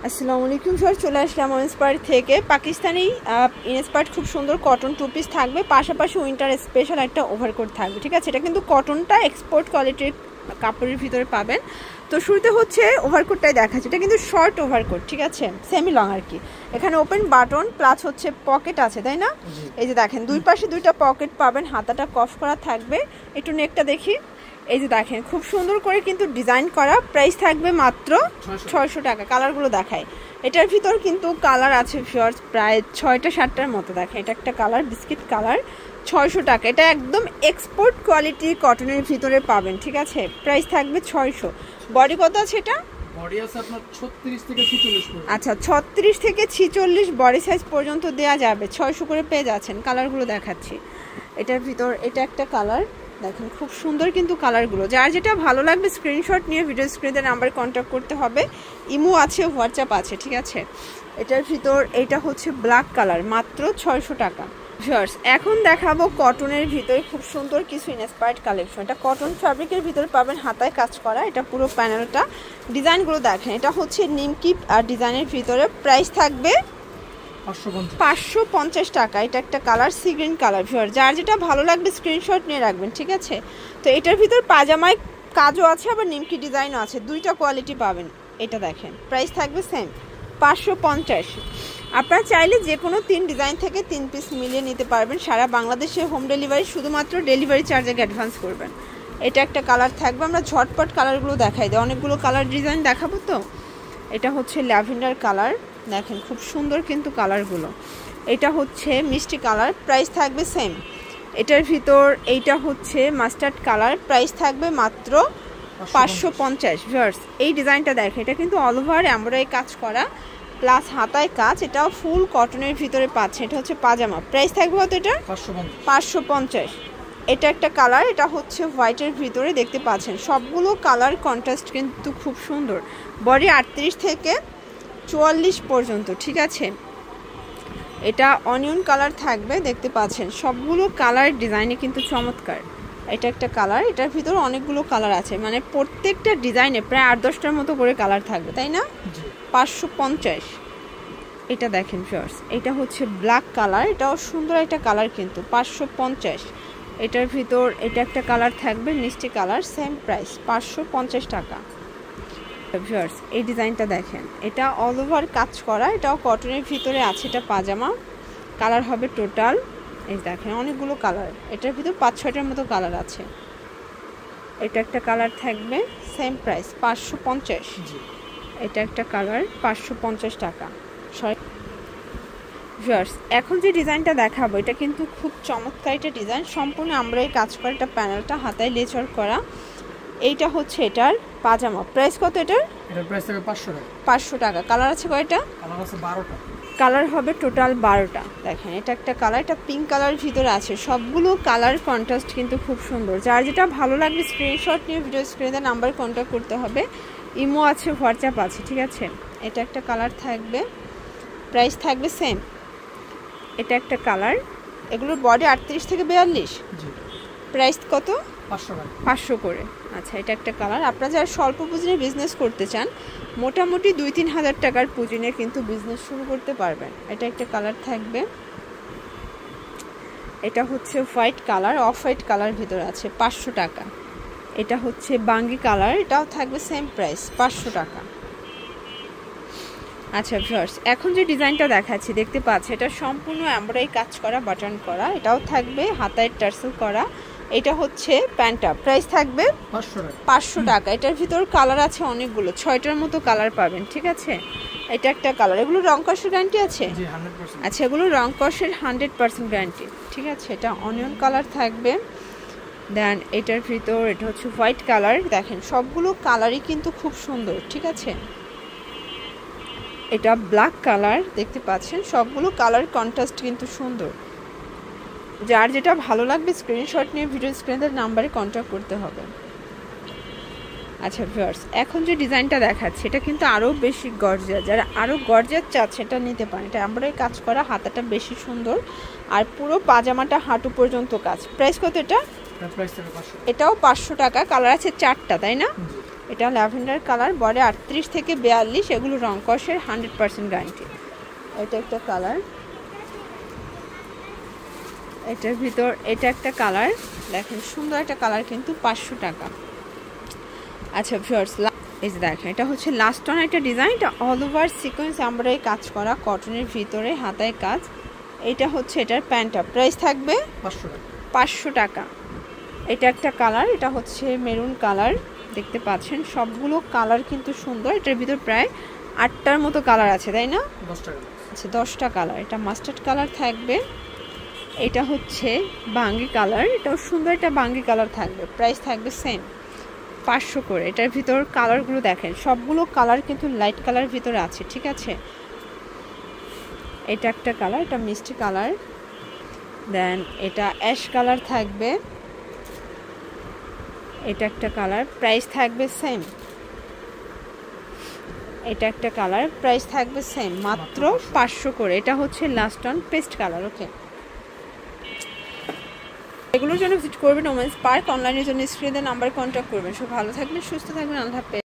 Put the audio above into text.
আসসালামু আলাইকুম স্যার, চলে আসলাম ইন্সপায়ার থেকে। পাকিস্তানি ইন্সপায়ার খুব সুন্দর কটন টু পিস থাকবে, পাশাপাশি উইন্টার স্পেশাল একটা ওভারকোট থাকবে। ঠিক আছে, এটা কিন্তু কটনটা এক্সপোর্ট কোয়ালিটির কাপড়ের ভিতরে পাবেন। তো শুরুতে হচ্ছে ওভারকোটটাই দেখাচ্ছে, এটা কিন্তু শর্ট ওভারকোট, ঠিক আছে, সেমি লং আর কি। এখানে ওপেন বাটন প্লাস হচ্ছে পকেট আছে, তাই না? এই যে দেখেন দুই পাশে দুইটা পকেট পাবেন, হাতাটা কফ করা থাকবে। একটু নেকটা দেখি, এই যে দেখেন খুব সুন্দর করে কিন্তু ডিজাইন করা। প্রাইস থাকবে মাত্র 600 টাকা। কালারগুলো দেখায়, এটার ভিতর কিন্তু কালার আছে ভিউয়ার্স প্রায় 6টা 7টার মতো। দেখেন এটা একটা কালার, বিস্কিট কালার, 600 টাকা। এটা একদম এক্সপোর্ট কোয়ালিটি কটনের ভিতরে পাবেন, ঠিক আছে। প্রাইস থাকবে 600। বডি কত আছে এটা? বডি আছে আপনার 36 থেকে 46 পর্যন্ত। আচ্ছা, 36 থেকে 46 বডি সাইজ পর্যন্ত দেয়া যাবে, 600 করে পেয়ে যাচ্ছেন। কালারগুলো দেখাচ্ছি, এটার ভিতর এটা একটা কালার, দেখেন খুব সুন্দর কিন্তু কালারগুলো। যার যেটা ভালো লাগবে স্ক্রিনশট নিয়ে ভিডিও স্ক্রিনের নাম্বার কন্ট্যাক্ট করতে হবে। ইমো আছে, হোয়াটসঅ্যাপ আছে, ঠিক আছে। এটার ভিতর এটা হচ্ছে ব্ল্যাক কালার, মাত্র 600 টাকা। ভিউয়ার্স, এখন দেখাবো কটনের ভিতরে খুব সুন্দর কিছু ইন্সপায়ার্ড কালেকশন। এটা কটন ফ্যাব্রিকের ভিতরে পাবেন, হাতায় কাজ করা। এটা পুরো প্যানেলটা, ডিজাইনগুলো দেখেন, এটা হচ্ছে নিমকি আর ডিজাইনের ভিতরে। প্রাইস থাকবে 550 টাকা। এটা একটা colour, sea green colour. Viewer, যার যেটা ভালো লাগবে স্ক্রিনশট নিয়ে রাখবেন, ঠিক আছে। তো এটার ভিতর পাজামায় কাজও আছে, আবার নিমকি ডিজাইনও আছে, দুইটা কোয়ালিটি পাবেন। এটা দেখেন, প্রাইস থাকবে সেম 550। আপনারা চাইলে যে কোনো 3 ডিজাইন থেকে 3 পিস মিলিয়ে নিতে পারবেন। সারা বাংলাদেশে হোম ডেলিভারি, শুধুমাত্র ডেলিভারি চার্জ আগে অ্যাডভান্স করবেন। এটা একটা কালার থাকবে, আমরা ঝটপট কালারগুলো দেখাই দিই, অনেকগুলো কালার ডিজাইন দেখাবো তো। এটা হচ্ছে ল্যাভেন্ডার কালার, দেখেন খুব সুন্দর কিন্তু কালারগুলো। এটা হচ্ছে মিষ্টি কালার, প্রাইস থাকবে সেম। এটার ভিতর এইটা হচ্ছে মাস্টার্ড কালার, প্রাইস থাকবে মাত্র 550। ভিউয়ার্স, এই ডিজাইনটা দেখেন, এটা কিন্তু অল ওভার এমব্রয়ডারি কাজ করা প্লাস হাতায় কাজ। এটাও ফুল কটনের ভিতরে পাচ্ছে। এটা হচ্ছে পাজামা, প্রাইস থাকবে কত? এটা 550। এটা একটা কালার, এটা হচ্ছে হোয়াইটের ভিতরে, দেখতে পাচ্ছেন সবগুলো কালার কন্ট্রাস্ট কিন্তু খুব সুন্দর। বডি 38 থেকে 44 পর্যন্ত, ঠিক আছে। এটা অনিয়ন কালার থাকবে, দেখতে পাচ্ছেন সবগুলো কালার ডিজাইনে কিন্তু চমৎকার। এটা একটা কালার, এটার ভিতরে অনেকগুলো কালার আছে, মানে প্রত্যেকটা ডিজাইনে প্রায় 8-10টার মতো করে কালার থাকবে, তাই না? 550। এটা দেখেন ভিউয়ার্স, এটা হচ্ছে ব্ল্যাক কালার, এটাও সুন্দর একটা কালার কিন্তু 550। এটার ভিতর এটা একটা কালার থাকবে, মিষ্টি কালার, সেম প্রাইস 550 টাকা। ভিউয়ার্স, এই ডিজাইনটা দেখেন, এটা অল ওভার কাজ করা, এটাও কটনের ভিতরে আছে। এটা পাজামা কালার হবে টোটাল, এই দেখেন অনেকগুলো কালার, এটার ভিতর 5-6টার মতো কালার আছে। এটা একটা কালার থাকবে, সেম প্রাইস 550। এটা একটা কালার, 550 টাকা। ভিউয়ার্স, এখন যে ডিজাইনটা দেখাবো এটা কিন্তু খুব চমৎকার একটা ডিজাইন, সম্পূর্ণ আমরা এই কাজ করা। এটা প্যানেলটা হাতায় লেচার করা। এইটা হচ্ছে এটার পাজামা, প্রাইস কত এটার? এটার প্রাইস থাকে 500 টাকা। 500 টাকা। কালার আছে কয়টা? কালার আছে 12টা। কালার হবে টোটাল 12টা। দেখেন এটা একটা কালার, এটা পিঙ্ক কালার ভিতরে আছে। সবগুলো কালার কন্ট্রাস্ট কিন্তু খুব সুন্দর। যার যেটা ভালো লাগবে স্ক্রিনশট নিয়ে ভিডিও স্ক্রিনে নাম্বার কন্ট্যাক্ট করতে হবে। ইমো আছে, হোয়াটসঅ্যাপ আছে, ঠিক আছে। এটা একটা কালার থাকবে, প্রাইস থাকবে সেম। এটা একটা কালার, এগুলোর বডি 38 থেকে 42। প্রাইস কত? 500 করে। আচ্ছা, এটা একটা কালার। আপনারা যারা স্বল্প পুঁজিতে বিজনেস করতে চান, মোটামুটি 2-3 হাজার টাকার পুঁজি নিয়ে কিন্তু বিজনেস শুরু করতে পারবেন। এটা একটা কালার থাকবে, এটা হচ্ছে white colour, off white colour ভিতরে আছে, 500 টাকা। এটা হচ্ছে বাঙ্গি কালার, এটাও থাকবে সেম প্রাইস 500 টাকা। আচ্ছা ভিউয়ার্স, এখন যে ডিজাইনটা দেখাচ্ছি দেখতে পাচ্ছি, এটা সম্পূর্ণ এমব্রয়ডারি কাজ করা, বাটন করা। এটাও থাকবে হাতায় টার্সেল করা। এটা হচ্ছে প্যান্টটা, প্রাইস থাকবে 500 টাকা। এটার ভিতর কালার আছে অনেকগুলো, 6টার মতো কালার পাবেন, ঠিক আছে। এটা একটা কালার, এগুলো রং কষের গ্যারান্টি আছে? আচ্ছা, এগুলো রং কষের 100% গ্যারান্টি, ঠিক আছে। এটা অনিয়ন কালার থাকবে। দেন এটার ভিতর এটা হচ্ছে হোয়াইট কালার। দেখেন সবগুলো কালারই কিন্তু খুব সুন্দর, ঠিক আছে। এটা ব্ল্যাক কালার, দেখতে পাচ্ছেন সবগুলো কালার কন্ট্রাস্ট কিন্তু সুন্দর। যার যেটা ভালো লাগবে স্ক্রিনশট নিয়ে ভিডিও স্ক্রিনের নাম্বারে কন্ট্যাক্ট করতে হবে। আচ্ছা ভিউয়ার্স, এখন যে ডিজাইনটা দেখাচ্ছে এটা কিন্তু আরও বেশি গর্জিয়াস। যারা আরও গর্জিয়াস চাচ্ছে এটা নিতে পারেন। এটা এমব্রয়ডারি কাজ করা, হাতাটা বেশি সুন্দর, আর পুরো পাজামাটা হাঁটু পর্যন্ত কাজ। প্রাইস কত এটা? এটাও 500 টাকা। কালার আছে 4টা, তাই না? এটা ল্যাভেন্ডার কালার, বডি 38 থেকে 42, এগুলো রং কষের 100% গ্যারান্টি। এটা একটা কালার, এটার ভিতর এটা একটা কালার দেখেন, সুন্দর একটা কালার কিন্তু 500 টাকা। আচ্ছা ভিউয়ার্স, এই যে দেখেন এটা হচ্ছে লাস্ট অন একটা ডিজাইন, এটা অল ওভার সিকোয়েন্স এমব্রয়ডারি কাজ করা, কটনের ভিতরে হাতায় কাজ। এটা হচ্ছে এটার প্যান্টটা, প্রাইস থাকবে 500 টাকা। এটা একটা কালার, এটা হচ্ছে মেরুন কালার, দেখতে পাচ্ছেন সবগুলো কালার কিন্তু সুন্দর। এটার ভিতর প্রায় 8টার মতো কালার আছে, তাই না? 10টা। আচ্ছা 10টা কালার। এটা মাস্টার্ড কালার থাকবে, এটা হচ্ছে বাঙ্গি কালার, এটাও সুন্দর একটা বাঙ্গি কালার থাকবে, প্রাইস থাকবে সেম 500 করে। এটার ভিতর কালারগুলো দেখেন, সবগুলো কালার কিন্তু লাইট কালার ভিতরে আছে, ঠিক আছে? এটা একটা কালার, এটা মিষ্টি কালার, দেন এটা অ্যাশ কালার থাকবে, এটা একটা কালার, প্রাইস থাকবে সেম। এটা একটা কালার, প্রাইস থাকবে সেম মাত্র 500 করে। এটা হচ্ছে লাস্ট অন পেস্ট কালার। ওকে, এগুলোর জন্য ভিজিট করবেন ওমেন্স পার্ক। অনলাইনের জন্য স্ক্রিনে নাম্বার কন্ট্যাক্ট করবেন। সব ভালো থাকবেন, সুস্থ থাকবেন, আল্লাহ হাফেজ।